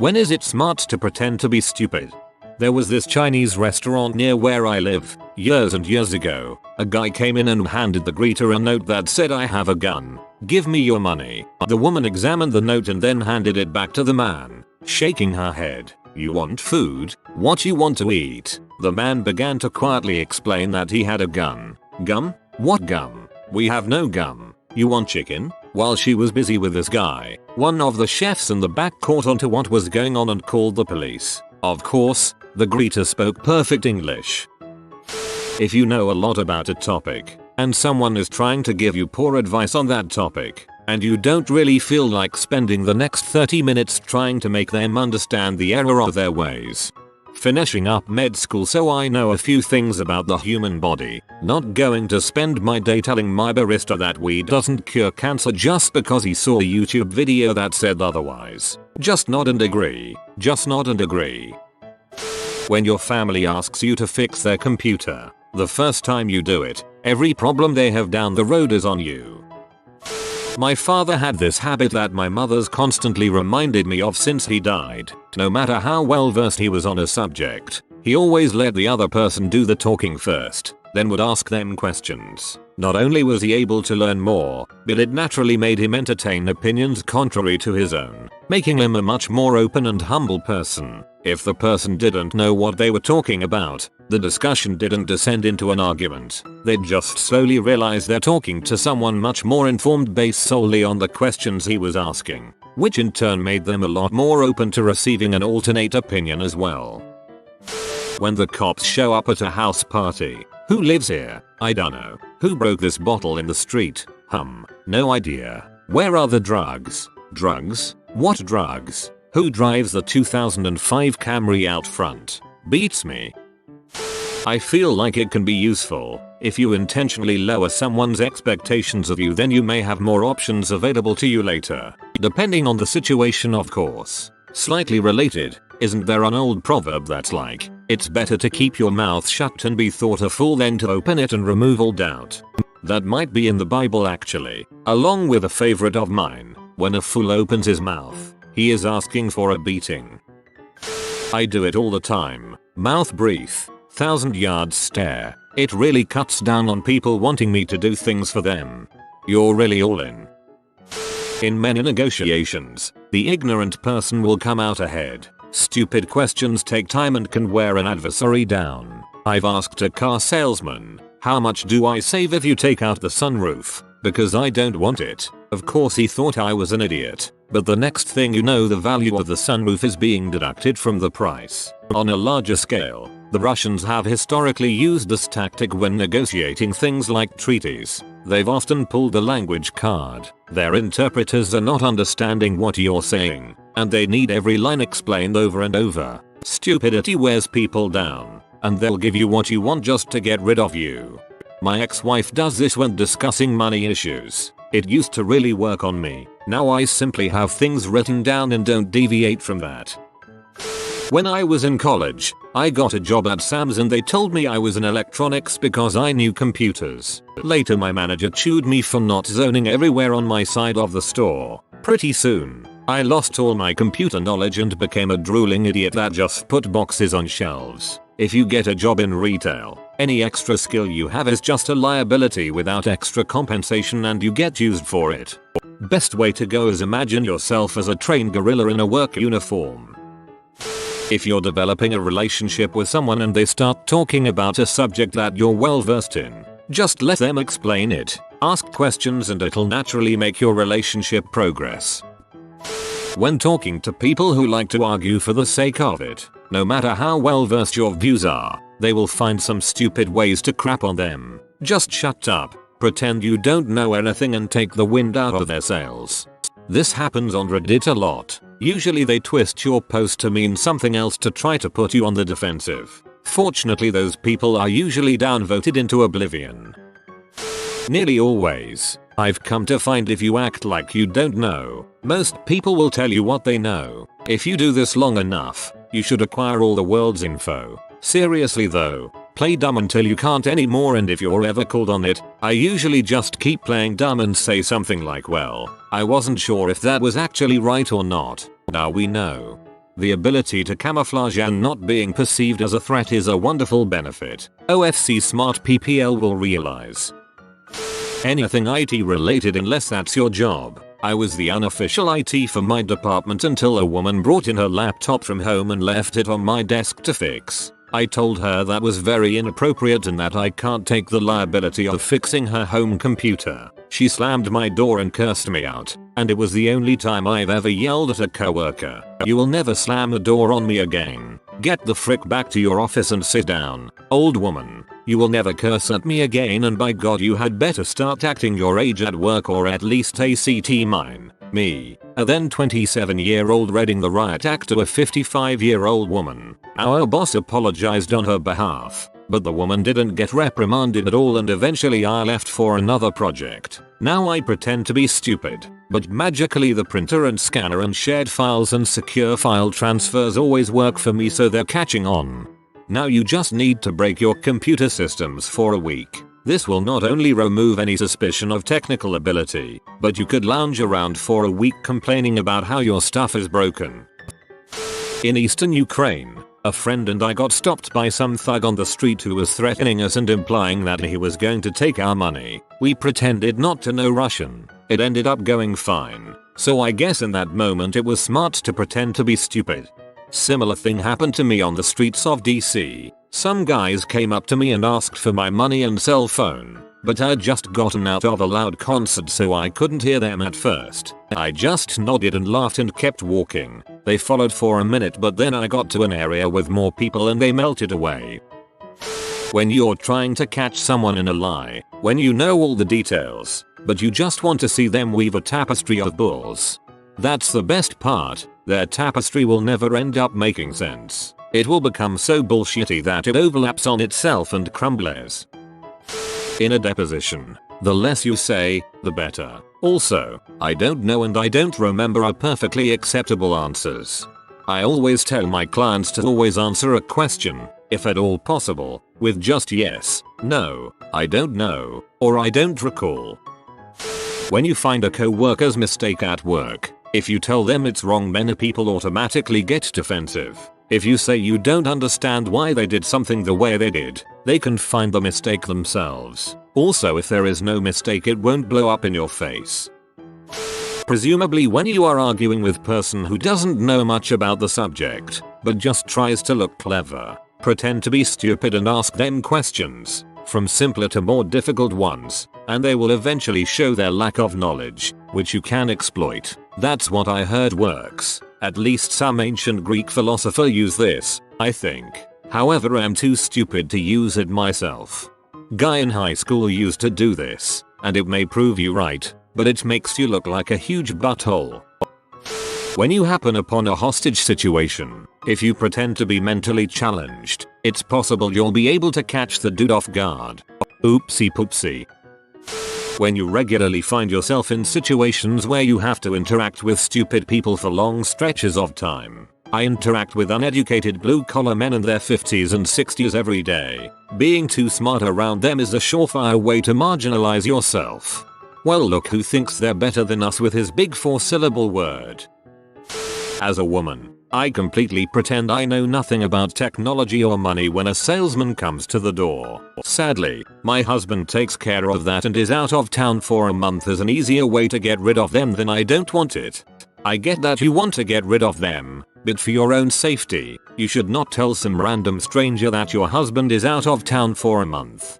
When is it smart to pretend to be stupid? There was this Chinese restaurant near where I live. Years and years ago, a guy came in and handed the greeter a note that said, "I have a gun. Give me your money." The woman examined the note and then handed it back to the man, shaking her head. "You want food? What you want to eat?" The man began to quietly explain that he had a gun. "Gum? What gum? We have no gum. You want chicken?" While she was busy with this guy, one of the chefs in the back caught on to what was going on and called the police. Of course, the greeter spoke perfect English. If you know a lot about a topic, and someone is trying to give you poor advice on that topic, and you don't really feel like spending the next 30 minutes trying to make them understand the error of their ways. Finishing up med school, so I know a few things about the human body. Not going to spend my day telling my barista that weed doesn't cure cancer just because he saw a YouTube video that said otherwise. Just nod and agree. Just nod and agree. When your family asks you to fix their computer, the first time you do it, every problem they have down the road is on you. My father had this habit that my mother's constantly reminded me of since he died. No matter how well versed he was on a subject, he always let the other person do the talking first, then would ask them questions. Not only was he able to learn more, but it naturally made him entertain opinions contrary to his own, making him a much more open and humble person. If the person didn't know what they were talking about, the discussion didn't descend into an argument. They'd just slowly realize they're talking to someone much more informed based solely on the questions he was asking, which in turn made them a lot more open to receiving an alternate opinion as well. When the cops show up at a house party, who lives here? I dunno. Who broke this bottle in the street? No idea. Where are the drugs? Drugs? What drugs? Who drives the 2005 Camry out front? Beats me. I feel like it can be useful. If you intentionally lower someone's expectations of you, then you may have more options available to you later. Depending on the situation, of course. Slightly related, isn't there an old proverb that's like, "It's better to keep your mouth shut and be thought a fool than to open it and remove all doubt"? That might be in the Bible actually, along with a favorite of mine. When a fool opens his mouth, he is asking for a beating. I do it all the time. Mouth breathe. 1,000-yard stare. It really cuts down on people wanting me to do things for them. You're really all in. In many negotiations, the ignorant person will come out ahead. Stupid questions take time and can wear an adversary down. I've asked a car salesman, "How much do I save if you take out the sunroof? Because I don't want it." Of course he thought I was an idiot, but the next thing you know, the value of the sunroof is being deducted from the price. On a larger scale, the Russians have historically used this tactic when negotiating things like treaties. They've often pulled the language card. Their interpreters are not understanding what you're saying, and they need every line explained over and over. Stupidity wears people down, and they'll give you what you want just to get rid of you. My ex-wife does this when discussing money issues. It used to really work on me. Now I simply have things written down and don't deviate from that. When I was in college, I got a job at Sam's and they told me I was in electronics because I knew computers. Later my manager chewed me for not zoning everywhere on my side of the store. Pretty soon, I lost all my computer knowledge and became a drooling idiot that just put boxes on shelves. If you get a job in retail, any extra skill you have is just a liability without extra compensation and you get used for it. Best way to go is imagine yourself as a trained gorilla in a work uniform. If you're developing a relationship with someone and they start talking about a subject that you're well versed in, just let them explain it. Ask questions and it'll naturally make your relationship progress. When talking to people who like to argue for the sake of it, no matter how well versed your views are, they will find some stupid ways to crap on them. Just shut up, pretend you don't know anything and take the wind out of their sails. This happens on Reddit a lot. Usually they twist your post to mean something else to try to put you on the defensive. Fortunately those people are usually downvoted into oblivion. Nearly always, I've come to find if you act like you don't know, most people will tell you what they know. If you do this long enough, you should acquire all the world's info. Seriously though, play dumb until you can't anymore, and if you're ever called on it, I usually just keep playing dumb and say something like, "Well, I wasn't sure if that was actually right or not. Now we know." The ability to camouflage and not being perceived as a threat is a wonderful benefit. OFC smart PPL will realize. Anything IT related unless that's your job. I was the unofficial IT for my department until a woman brought in her laptop from home and left it on my desk to fix. I told her that was very inappropriate and that I can't take the liability of fixing her home computer. She slammed my door and cursed me out, and it was the only time I've ever yelled at a coworker. You will never slam a door on me again. Get the frick back to your office and sit down, old woman. You will never curse at me again, and by God you had better start acting your age at work, or at least ACT mine. Me, a then 27-year-old reading the riot act to a 55-year-old woman. Our boss apologized on her behalf, but the woman didn't get reprimanded at all, and eventually I left for another project. Now I pretend to be stupid, but magically the printer and scanner and shared files and secure file transfers always work for me, so they're catching on. Now you just need to break your computer systems for a week. This will not only remove any suspicion of technical ability, but you could lounge around for a week complaining about how your stuff is broken. In eastern Ukraine, a friend and I got stopped by some thug on the street who was threatening us and implying that he was going to take our money. We pretended not to know Russian. It ended up going fine. So I guess in that moment it was smart to pretend to be stupid. Similar thing happened to me on the streets of DC. Some guys came up to me and asked for my money and cell phone, but I'd just gotten out of a loud concert so I couldn't hear them at first. I just nodded and laughed and kept walking. They followed for a minute, but then I got to an area with more people and they melted away. When you're trying to catch someone in a lie, when you know all the details, but you just want to see them weave a tapestry of bulls. That's the best part. Their tapestry will never end up making sense. It will become so bullshitty that it overlaps on itself and crumbles. In a deposition, the less you say, the better. Also, I don't know and I don't remember are perfectly acceptable answers. I always tell my clients to always answer a question, if at all possible, with just yes, no, I don't know, or I don't recall. When you find a co-worker's mistake at work, if you tell them it's wrong, many people automatically get defensive. If you say you don't understand why they did something the way they did, they can find the mistake themselves. Also, if there is no mistake, it won't blow up in your face. Presumably when you are arguing with a person who doesn't know much about the subject, but just tries to look clever, pretend to be stupid and ask them questions, from simpler to more difficult ones, and they will eventually show their lack of knowledge, which you can exploit. That's what I heard works. At least some ancient Greek philosopher used this, I think. However, I'm too stupid to use it myself. Guy in high school used to do this, and it may prove you right, but it makes you look like a huge butthole. When you happen upon a hostage situation, if you pretend to be mentally challenged, it's possible you'll be able to catch the dude off guard. Oopsie poopsie. When you regularly find yourself in situations where you have to interact with stupid people for long stretches of time. I interact with uneducated blue-collar men in their 50s and 60s every day. Being too smart around them is a surefire way to marginalize yourself. Well, look who thinks they're better than us with his big 4-syllable word. As a woman, I completely pretend I know nothing about technology or money when a salesman comes to the door. Sadly, my husband takes care of that and is out of town for a month as an easier way to get rid of them than I don't want it. I get that you want to get rid of them, but for your own safety, you should not tell some random stranger that your husband is out of town for a month.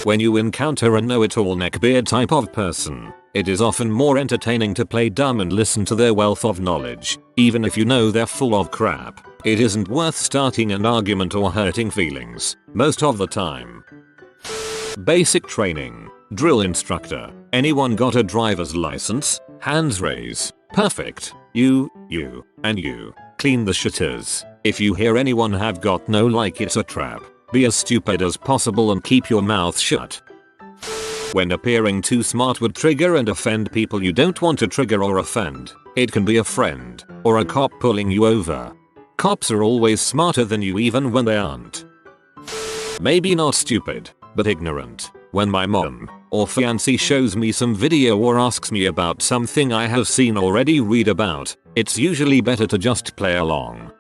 When you encounter a know-it-all neckbeard type of person, it is often more entertaining to play dumb and listen to their wealth of knowledge. Even if you know they're full of crap, it isn't worth starting an argument or hurting feelings, most of the time. Basic training. Drill instructor. Anyone got a driver's license? Hands raise. Perfect. You, and you. Clean the shitters. If you hear anyone have got no, like it's a trap, be as stupid as possible and keep your mouth shut. When appearing too smart would trigger and offend people you don't want to trigger or offend, it can be a friend or a cop pulling you over. Cops are always smarter than you even when they aren't. Maybe not stupid, but ignorant. When my mom or fiancé shows me some video or asks me about something I have seen already read about, it's usually better to just play along.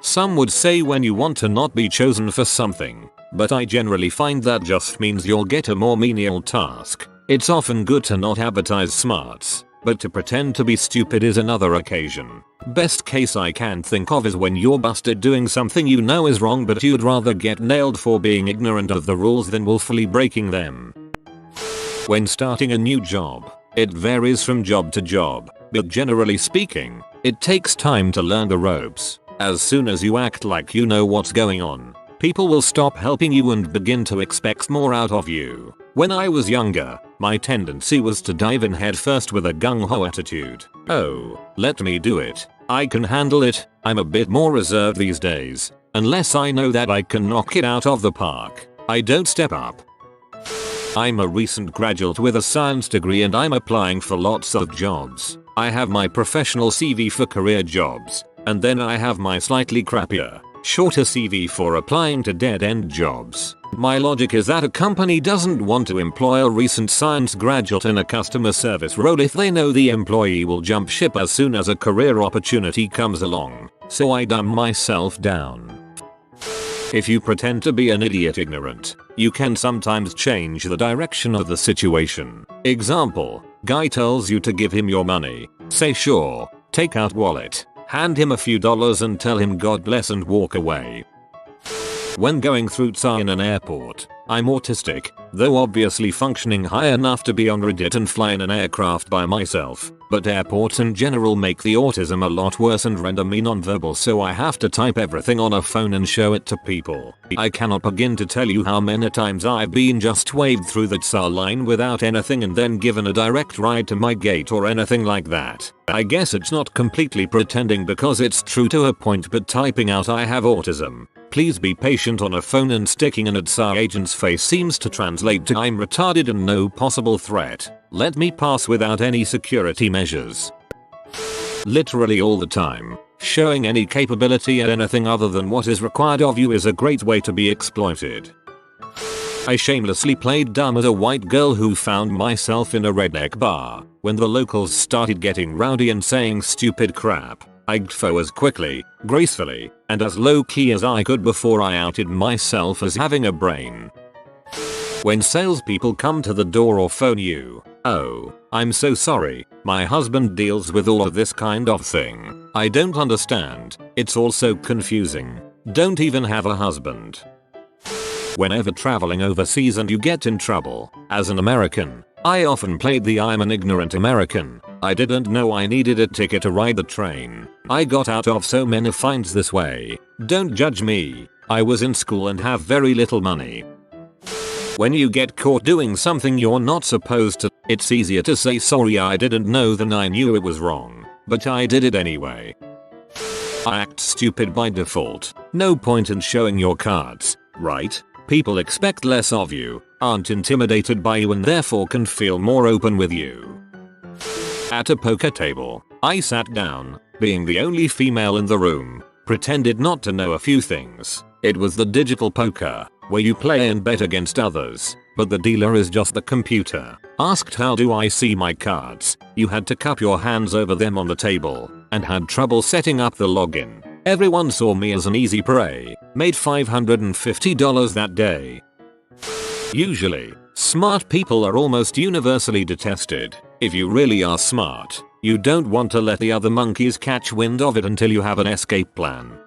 Some would say when you want to not be chosen for something, but I generally find that just means you'll get a more menial task. It's often good to not advertise smarts, but to pretend to be stupid is another occasion. Best case I can think of is when you're busted doing something you know is wrong but you'd rather get nailed for being ignorant of the rules than willfully breaking them. When starting a new job, it varies from job to job, but generally speaking, it takes time to learn the ropes. As soon as you act like you know what's going on, people will stop helping you and begin to expect more out of you. When I was younger, my tendency was to dive in headfirst with a gung-ho attitude. Oh, let me do it. I can handle it. I'm a bit more reserved these days. Unless I know that I can knock it out of the park, I don't step up. I'm a recent graduate with a science degree and I'm applying for lots of jobs. I have my professional CV for career jobs, and then I have my slightly crappier, shorter CV for applying to dead-end jobs. My logic is that a company doesn't want to employ a recent science graduate in a customer service role if they know the employee will jump ship as soon as a career opportunity comes along, so I dumb myself down. If you pretend to be an idiot ignorant, you can sometimes change the direction of the situation. Example, guy tells you to give him your money. Say sure, take out wallet, hand him a few dollars and tell him God bless and walk away. When going through TSA in an airport, I'm autistic, though obviously functioning high enough to be on Reddit and fly in an aircraft by myself, but airports in general make the autism a lot worse and render me nonverbal, so I have to type everything on a phone and show it to people. I cannot begin to tell you how many times I've been just waved through the TSA line without anything and then given a direct ride to my gate or anything like that. I guess it's not completely pretending because it's true to a point, but typing out I have autism, please be patient on a phone and sticking an TSA agent's face seems to translate to I'm retarded and no possible threat. Let me pass without any security measures. Literally all the time, showing any capability at anything other than what is required of you is a great way to be exploited. I shamelessly played dumb as a white girl who found myself in a redneck bar when the locals started getting rowdy and saying stupid crap. I gfo as quickly, gracefully, and as low-key as I could before I outed myself as having a brain. When salespeople come to the door or phone you, oh, I'm so sorry, my husband deals with all of this kind of thing. I don't understand, it's all so confusing. Don't even have a husband. Whenever traveling overseas and you get in trouble, as an American, I often played the I'm an ignorant American. I didn't know I needed a ticket to ride the train. I got out of so many fines this way. Don't judge me. I was in school and have very little money. When you get caught doing something you're not supposed to, it's easier to say sorry I didn't know than I knew it was wrong, but I did it anyway. I act stupid by default. No point in showing your cards, right? People expect less of you, aren't intimidated by you and therefore can feel more open with you. At a poker table, I sat down, being the only female in the room, pretended not to know a few things. It was the digital poker, where you play and bet against others, but the dealer is just the computer. Asked how do I see my cards, you had to cup your hands over them on the table, and had trouble setting up the login. Everyone saw me as an easy prey, made $550 that day. Usually, smart people are almost universally detested. If you really are smart, you don't want to let the other monkeys catch wind of it until you have an escape plan.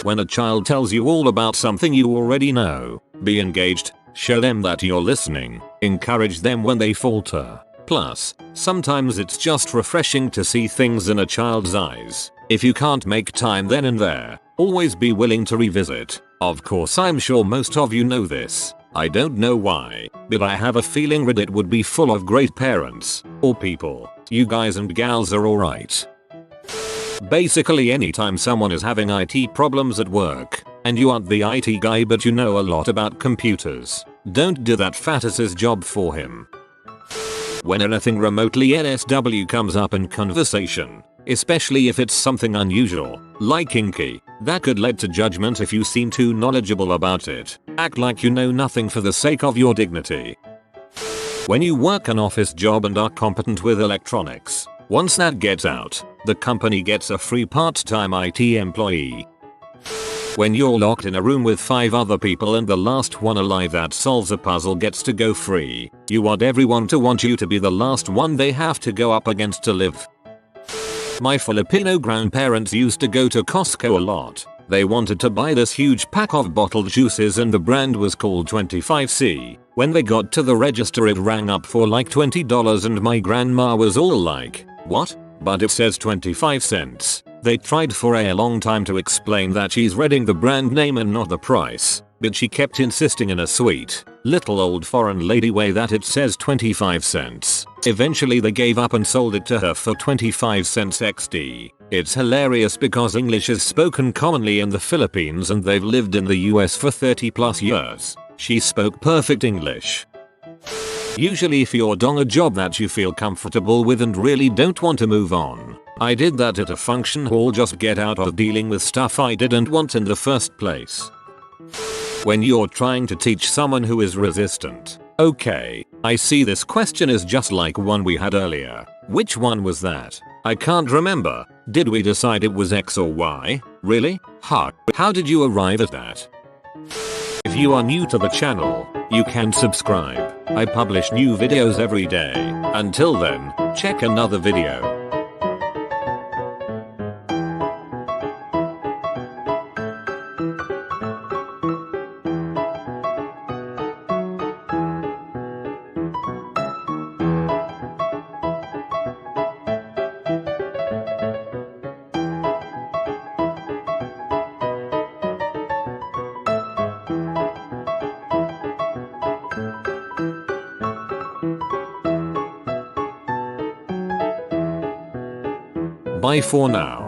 When a child tells you all about something you already know, be engaged, show them that you're listening, encourage them when they falter. Plus, sometimes it's just refreshing to see things in a child's eyes. If you can't make time then and there, always be willing to revisit. Of course, I'm sure most of you know this. I don't know why, but I have a feeling Reddit would be full of great parents, or people. You guys and gals are alright. Basically anytime someone is having IT problems at work, and you aren't the IT guy but you know a lot about computers, don't do that fatus's job for him. When anything remotely NSW comes up in conversation, especially if it's something unusual, like kinky, That could lead to judgment if you seem too knowledgeable about it. Act like you know nothing for the sake of your dignity. When you work an office job and are competent with electronics, once that gets out, the company gets a free part-time IT employee. When you're locked in a room with 5 other people and the last one alive that solves a puzzle gets to go free, you want everyone to want you to be the last one they have to go up against to live. My Filipino grandparents used to go to Costco a lot. They wanted to buy this huge pack of bottled juices and the brand was called 25C. When they got to the register it rang up for like $20 and my grandma was all like, "What? But it says 25 cents. They tried for a long time to explain that she's reading the brand name and not the price, but she kept insisting in a sweet, little old foreign lady way that it says 25 cents. Eventually they gave up and sold it to her for 25 cents XD. It's hilarious because English is spoken commonly in the Philippines and they've lived in the US for 30 plus years. She spoke perfect English. Usually if you're doing a job that you feel comfortable with and really don't want to move on. I did that at a function hall, just get out of dealing with stuff I didn't want in the first place. When you're trying to teach someone who is resistant. Okay, I see this question is just like one we had earlier. Which one was that? I can't remember. Did we decide it was X or Y? Really? How did you arrive at that? If you are new to the channel, you can subscribe. I publish new videos every day. Until then, check another video. Bye for now.